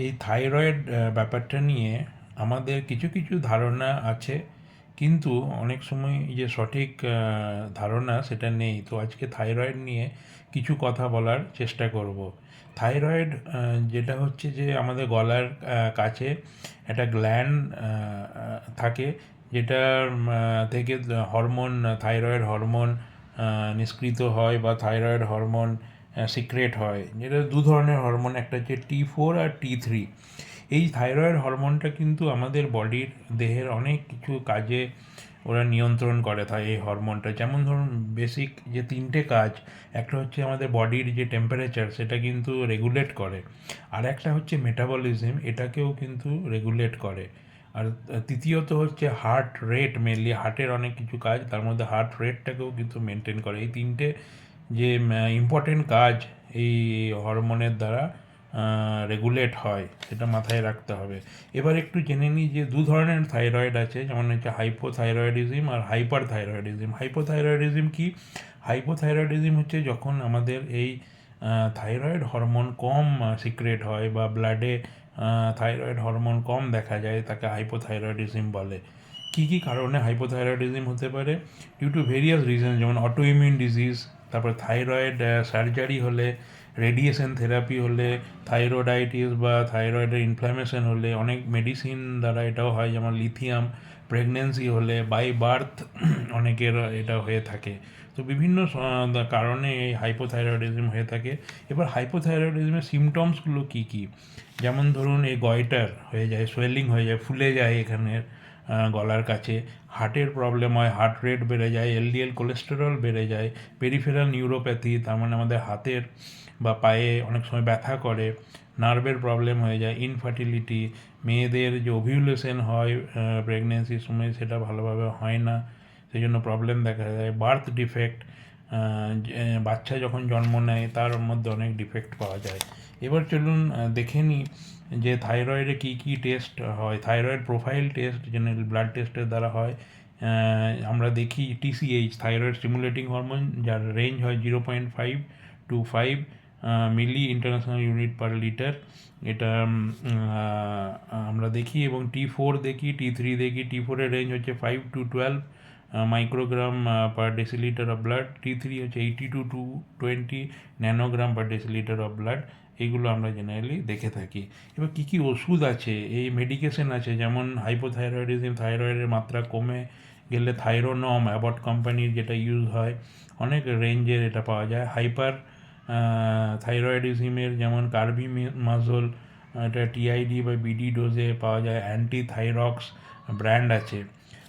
এই থাইরয়েড ব্যাপারটা নিয়ে আমাদের কিছু কিছু ধারণা আছে, কিন্তু অনেক সময় যে সঠিক ধারণা সেটা নেই। তো আজকে থাইরয়েড নিয়ে কিছু কথা বলার চেষ্টা করব। থাইরয়েড যেটা হচ্ছে যে আমাদের গলার কাছে একটা গ্ল্যান্ড থাকে, যেটার থেকে হরমোন, থাইরয়েড হরমোন নিষ্কৃত হয় বা থাইরয়েড হরমোন সিক্রেট হয়, যেটা দু ধরনের হরমোন, একটা হচ্ছে T4 আর T3। এই থাইরয়েড হরমোনটা কিন্তু আমাদের বডির, দেহের অনেক কিছু কাজে ওরা নিয়ন্ত্রণ করে। তাই এই হরমোনটা, যেমন ধরুন বেসিক যে তিনটে কাজ, একটা হচ্ছে আমাদের বডির যে টেম্পারেচার সেটা কিন্তু রেগুলেট করে, আর একটা হচ্ছে মেটাবলিজম, এটাকেও কিন্তু রেগুলেট করে, আর তৃতীয়ত হচ্ছে হার্ট রেট, মেনলি হার্টের অনেক কিছু কাজ, তার মধ্যে হার্ট রেটটাকেও কিন্তু মেনটেন করে। এই তিনটে যে ইম্পর্টেন্ট কাজ এই হরমোনের দ্বারা রেগুলেট হয়, সেটা মাথায় রাখতে হবে। এবার একটু জেনে নিই যে দু ধরনের থাইরয়েড আছে, যেমন হচ্ছে হাইপোথাইরয়েডিজম আর হাইপার থাইরয়েডিজম। হাইপোথাইরয়েডিজম কি? হাইপোথাইরয়েডিজম হচ্ছে যখন আমাদের এই থাইরয়েড হরমোন কম সিক্রেট হয় বা ব্লাডে থাইরয়েড হরমোন কম দেখা যায়, তাকে হাইপোথাইরয়েডিজম বলে। কী কী কারণে হাইপোথাইরয়েডিজম হতে পারে? ডিউ টু ভেরিয়াস রিজন, যেমন অটোইমিউন ডিজিজ, তারপর থাইরয়েড সার্জারি হলে, রেডিয়েশন থেরাপি হলে, থাইরয়েডাইটিস বা থাইরয়েডের ইনফ্ল্যামেশন হলে, অনেক মেডিসিন দ্বারা এটাও হয়, যেমন লিথিয়াম, প্রেগনেন্সি হলে, বাই বার্থ অনেকের এটা হয়ে থাকে। তো বিভিন্ন কারণে এই হাইপোথাইরয়েডিজম হয়ে থাকে। এবার হাইপোথাইরয়েডিজমের সিমটমসগুলো কী কী? যেমন ধরুন এই গয়টার হয়ে যায়, সোয়েলিং হয়ে যায়, ফুলে যায় এখানের গলার কাছে, হার্টের প্রবলেম হয়, হার্ট রেট বেড়ে যায়, এলডিএল কোলেস্টেরল বেড়ে যায়, পেরিফেরাল নিউরোপ্যাথি, তার মানে আমাদের হাতের বা পায়ে অনেক সময় ব্যথা করে, নার্ভের প্রবলেম হয়ে যায়, ইনফার্টিলিটি, মেয়েদের যে ওভিউলেশন হয় প্রেগনেন্সির সময় সেটা ভালোভাবে হয় না, সেই জন্য প্রবলেম দেখা যায়, বার্থ ডিফেক্ট, বাচ্চা যখন জন্ম নেয় তার মধ্যে অনেক ডিফেক্ট পাওয়া যায়। এবার চলুন দেখে নিই যে থাইরয়েডে কী কী টেস্ট হয়। Thyroid profile test general blood টেস্টের দ্বারা হয়। আমরা দেখি TSH, থাইরয়েড স্টিমুলেটিং হরমোন, যার রেঞ্জ হয় 0.5 to 5 milli international unit per litre, এটা আমরা দেখি। এবং T4 দেখি, T3 দেখি। T4 এর রেঞ্জ হচ্ছে 5 to 12 microgram per decilitre of blood. T3 হচ্ছে 80 to 220 nanogram per decilitre of blood. এইগুলো আমরা জেনারেলি দেখে থাকি। এবার কী কী ওষুধ আছে, এই মেডিকেশন আছে, যেমন হাইপোথাইরয়েডিজম, থাইরয়েডের মাত্রা কমে গেলে থাইরোনম, অ্যাবট কোম্পানির যেটা ইউজ হয়, অনেক রেঞ্জের এটা পাওয়া যায়। হাইপার থাইরয়েডিজমের যেমন কার্বিমাজোল, এটা TID বা BD ডোজে পাওয়া যায়। অ্যান্টি থাইরক্স ব্র্যান্ড আছে।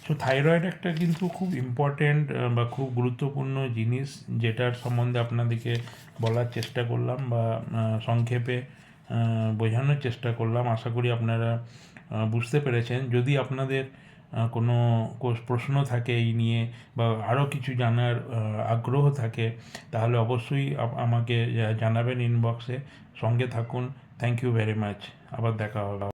সো থাইরয়েড একটা কিন্তু খুব ইম্পর্ট্যান্ট বা খুব গুরুত্বপূর্ণ জিনিস, যেটার সম্বন্ধে আপনাদেরকে বলার চেষ্টা করলাম বা সংক্ষেপে বোঝানোর চেষ্টা করলাম। আশা করি আপনারা বুঝতে পেরেছেন। যদি আপনাদের কোনো প্রশ্ন থাকে এই নিয়ে বা আরও কিছু জানার আগ্রহ থাকে, তাহলে অবশ্যই আমাকে জানাবেন ইনবক্সে। সঙ্গে থাকুন। Thank you very much. আবার দেখা হবে।